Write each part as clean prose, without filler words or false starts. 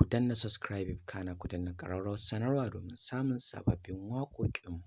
ku danna subscribe kana ku danna ƙararrawar sanarwa domin samun sababbin waƙoƙinmu.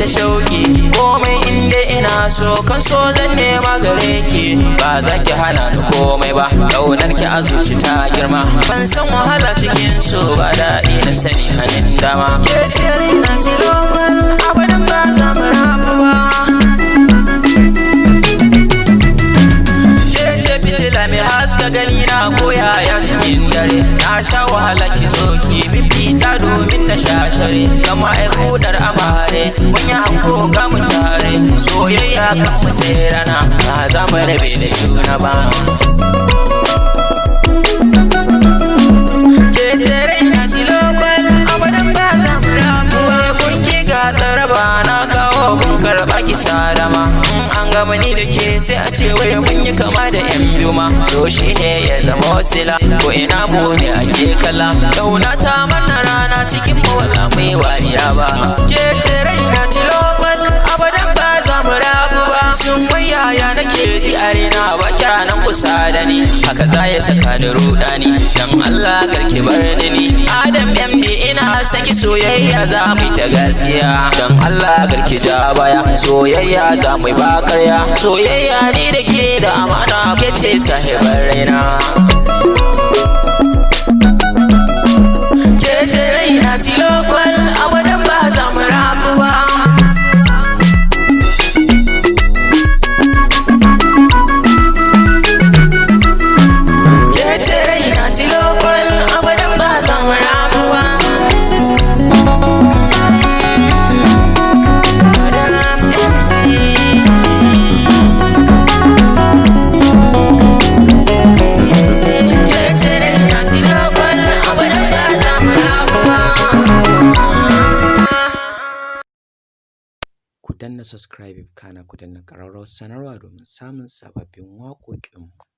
Ta shauki komai inda ina so kan so zan nema gare ki ba za ki hana ni komai ba kaunar ki a zuci ta girma ban san wahala cikin so ba daɗi na sani hannun dama ke ce raina tilokon abadan ba za mu rabu ba ke ce fitila mai haska gani na koyaya cikin dare na sha wahala ki zo ki fifita domin na shashare kama ai hudar amare mun yi hanko ga mu tare soyayya kan mu rana ba za mu rabe da juna ba ke ce raina tilokon abadan ba za mu rabu ba kun ki ga tsaraba na kawo kun karɓa ki sadama an gama ni da ke sai a ce wai mun yi kama da yan biyu ma so shi ne ya zama wasila ko ina mu ne ake kala kauna ta mana rana cikin mawala mai wariya ba ke ce raina tilokon abadan ba za mu rabu ba sun wayaya nake ji a rina ba kyanan kusa da ni haka za ya saka da rudani dan Allah karki bar ni Adam MD ina saki soyayya za mu ta gaskiya dan Allah karki ja baya soyayya za mu ba karya soyayya ni da ke da amana ke ce sahibar raina ke ce raina tilokon abadan ba za mu rabu ba ke ce raina tilokon abadan ba za mu rabu ba Ku danna subscribe kana ku danna ƙararrawar sanarwa domin samun sababbin waƙoƙinmu.